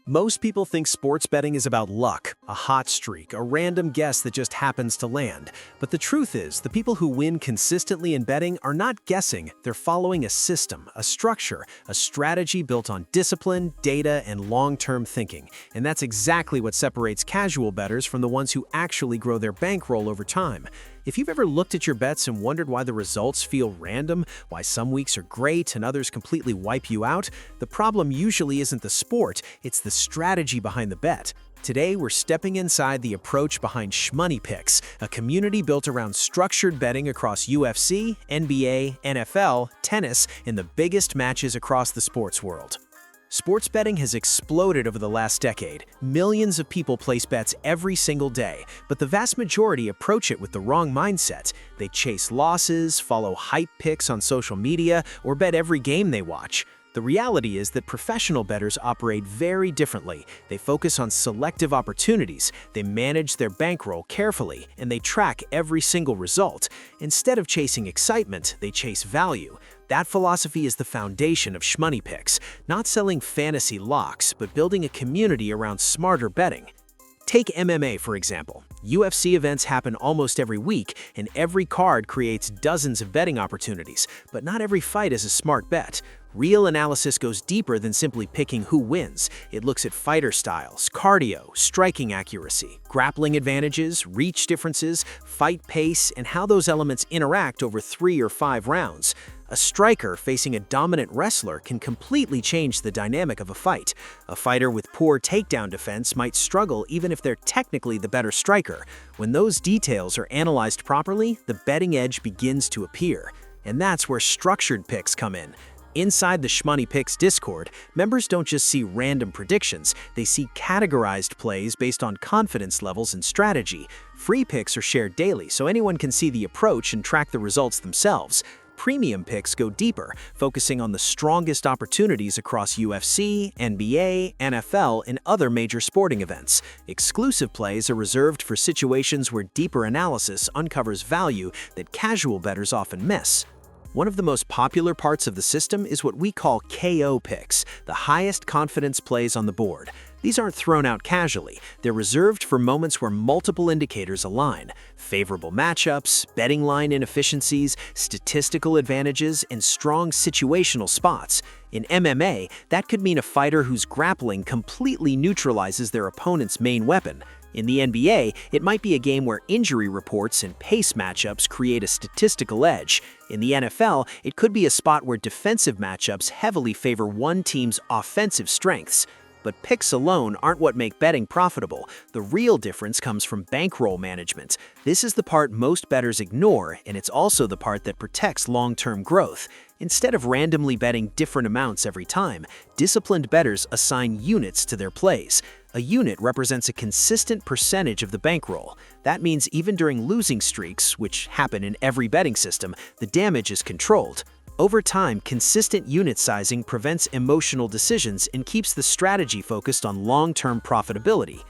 Most people think sports betting is about luck, a hot streak, a random guess that just happens to land. But the truth is, the people who win consistently in betting are not guessing, they're following a system, a structure, a strategy built on discipline, data, and long-term thinking. And that's exactly what separates casual bettors from the ones who actually grow their bankroll over time. If you've ever looked at your bets and wondered why the results feel random, why some weeks are great and others completely wipe you out, the problem usually isn't the sport, it's the strategy behind the bet. Today, we're stepping inside the approach behind Shmoney Picks, a community built around structured betting across UFC, NBA, NFL, tennis, and the biggest matches across the sports world. Sports betting has exploded over the last decade. Millions of people place bets every single day, but the vast majority approach it with the wrong mindset. They chase losses, follow hype picks on social media, or bet every game they watch. The reality is that professional bettors operate very differently. They focus on selective opportunities, they manage their bankroll carefully, and they track every single result. Instead of chasing excitement, they chase value. That philosophy is the foundation of Shmoney Picks, not selling fantasy locks, but building a community around smarter betting. Take MMA, for example. UFC events happen almost every week, and every card creates dozens of betting opportunities, but not every fight is a smart bet. Real analysis goes deeper than simply picking who wins. It looks at fighter styles, cardio, striking accuracy, grappling advantages, reach differences, fight pace, and how those elements interact over 3 or 5 rounds. A striker facing a dominant wrestler can completely change the dynamic of a fight. A fighter with poor takedown defense might struggle even if they're technically the better striker. When those details are analyzed properly, the betting edge begins to appear. And that's where structured picks come in. Inside the Shmoney Picks Discord, members don't just see random predictions, they see categorized plays based on confidence levels and strategy. Free picks are shared daily, so anyone can see the approach and track the results themselves. Premium picks go deeper, focusing on the strongest opportunities across UFC, NBA, NFL, and other major sporting events. Exclusive plays are reserved for situations where deeper analysis uncovers value that casual bettors often miss. One of the most popular parts of the system is what we call KO picks, the highest confidence plays on the board. These aren't thrown out casually. They're reserved for moments where multiple indicators align: favorable matchups, betting line inefficiencies, statistical advantages, and strong situational spots. In MMA, that could mean a fighter whose grappling completely neutralizes their opponent's main weapon. In the NBA, it might be a game where injury reports and pace matchups create a statistical edge. In the NFL, it could be a spot where defensive matchups heavily favor one team's offensive strengths. But picks alone aren't what make betting profitable. The real difference comes from bankroll management. This is the part most bettors ignore, and it's also the part that protects long-term growth. Instead of randomly betting different amounts every time, disciplined bettors assign units to their plays. A unit represents a consistent percentage of the bankroll. That means even during losing streaks, which happen in every betting system, the damage is controlled. Over time, consistent unit sizing prevents emotional decisions and keeps the strategy focused on long-term profitability.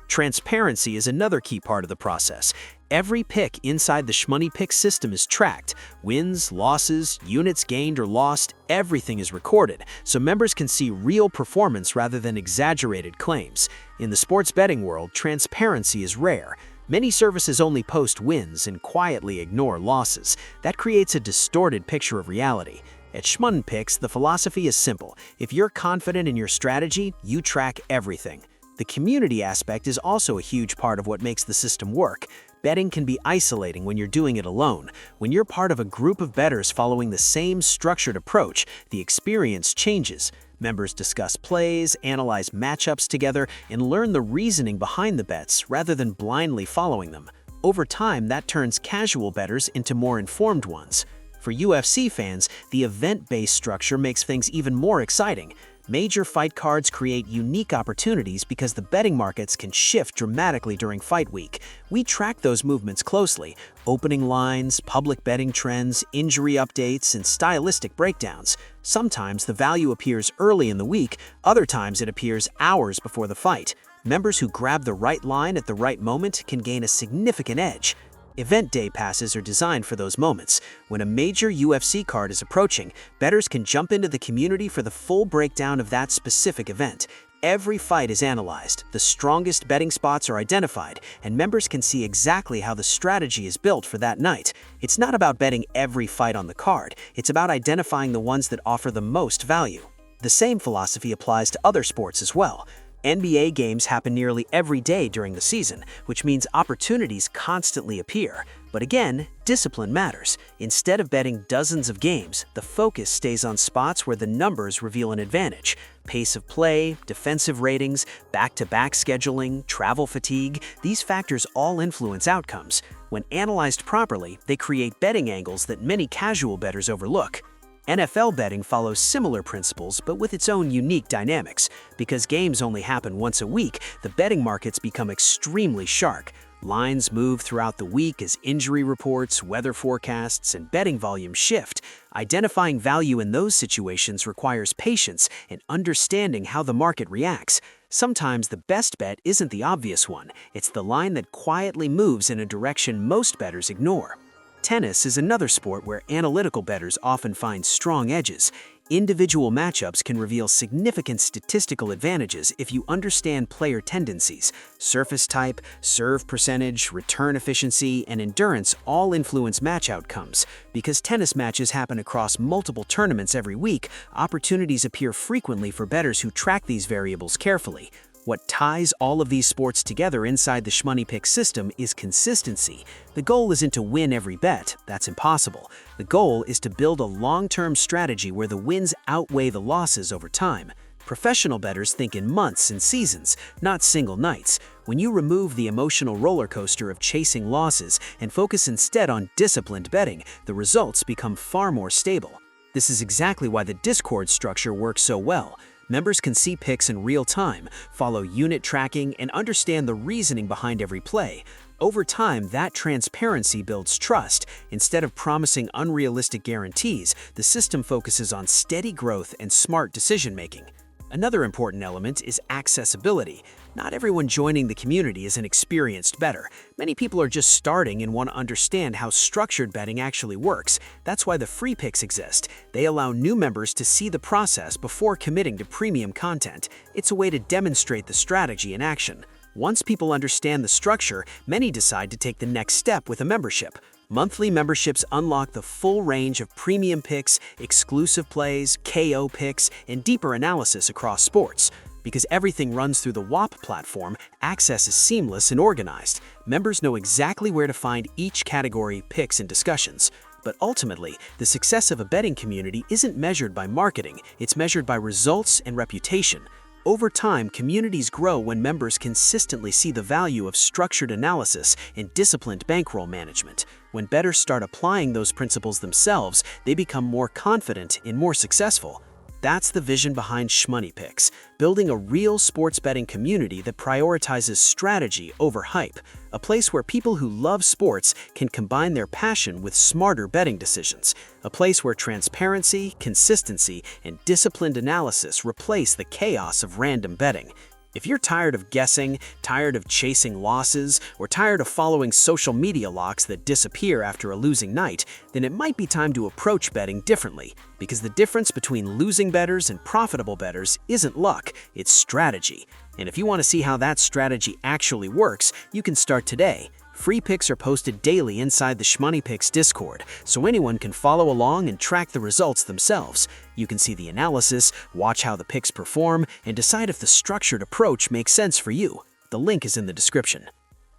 Transparency is another key part of the process. Every pick inside the Shmoney Picks system is tracked. Wins, losses, units gained or lost, everything is recorded, so members can see real performance rather than exaggerated claims. In the sports betting world, transparency is rare. Many services only post wins and quietly ignore losses. That creates a distorted picture of reality. At Shmoney Picks, the philosophy is simple. If you're confident in your strategy, you track everything. The community aspect is also a huge part of what makes the system work. Betting can be isolating when you're doing it alone. When you're part of a group of bettors following the same structured approach, the experience changes. Members discuss plays, analyze matchups together, and learn the reasoning behind the bets rather than blindly following them. Over time, that turns casual bettors into more informed ones. For UFC fans, the event-based structure makes things even more exciting. Major fight cards create unique opportunities because the betting markets can shift dramatically during fight week. We track those movements closely: opening lines, public betting trends, injury updates, and stylistic breakdowns. Sometimes the value appears early in the week, other times it appears hours before the fight. Members who grab the right line at the right moment can gain a significant edge. Event day passes are designed for those moments. When a major UFC card is approaching, bettors can jump into the community for the full breakdown of that specific event. Every fight is analyzed, the strongest betting spots are identified, and members can see exactly how the strategy is built for that night. It's not about betting every fight on the card, it's about identifying the ones that offer the most value. The same philosophy applies to other sports as well. NBA games happen nearly every day during the season, which means opportunities constantly appear. But again, discipline matters. Instead of betting dozens of games, the focus stays on spots where the numbers reveal an advantage. Pace of play, defensive ratings, back-to-back scheduling, travel fatigue, these factors all influence outcomes. When analyzed properly, they create betting angles that many casual bettors overlook. NFL betting follows similar principles but with its own unique dynamics. Because games only happen once a week, the betting markets become extremely sharp. Lines move throughout the week as injury reports, weather forecasts, and betting volume shift. Identifying value in those situations requires patience and understanding how the market reacts. Sometimes the best bet isn't the obvious one, it's the line that quietly moves in a direction most bettors ignore. Tennis is another sport where analytical bettors often find strong edges. Individual matchups can reveal significant statistical advantages if you understand player tendencies. Surface type, serve percentage, return efficiency, and endurance all influence match outcomes. Because tennis matches happen across multiple tournaments every week, opportunities appear frequently for bettors who track these variables carefully. What ties all of these sports together inside the ShmoneyPick system is consistency. The goal isn't to win every bet, that's impossible. The goal is to build a long-term strategy where the wins outweigh the losses over time. Professional bettors think in months and seasons, not single nights. When you remove the emotional roller coaster of chasing losses and focus instead on disciplined betting, the results become far more stable. This is exactly why the Discord structure works so well. Members can see picks in real time, follow unit tracking, and understand the reasoning behind every play. Over time, that transparency builds trust. Instead of promising unrealistic guarantees, the system focuses on steady growth and smart decision-making. Another important element is accessibility. Not everyone joining the community is an experienced bettor. Many people are just starting and want to understand how structured betting actually works. That's why the free picks exist. They allow new members to see the process before committing to premium content. It's a way to demonstrate the strategy in action. Once people understand the structure, many decide to take the next step with a membership. Monthly memberships unlock the full range of premium picks, exclusive plays, KO picks, and deeper analysis across sports. Because everything runs through the WAP platform, access is seamless and organized. Members know exactly where to find each category, picks, and discussions. But ultimately, the success of a betting community isn't measured by marketing, it's measured by results and reputation. Over time, communities grow when members consistently see the value of structured analysis and disciplined bankroll management. When bettors start applying those principles themselves, they become more confident and more successful. That's the vision behind ShmoneyPicks, building a real sports betting community that prioritizes strategy over hype, a place where people who love sports can combine their passion with smarter betting decisions, a place where transparency, consistency, and disciplined analysis replace the chaos of random betting. If you're tired of guessing, tired of chasing losses, or tired of following social media locks that disappear after a losing night, then it might be time to approach betting differently, because the difference between losing bettors and profitable bettors isn't luck, it's strategy. And if you want to see how that strategy actually works, you can start today. Free picks are posted daily inside the ShmoneyPicks Discord, so anyone can follow along and track the results themselves. You can see the analysis, watch how the picks perform, and decide if the structured approach makes sense for you. The link is in the description.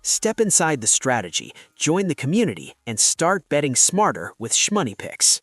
Step inside the strategy, join the community, and start betting smarter with ShmoneyPicks.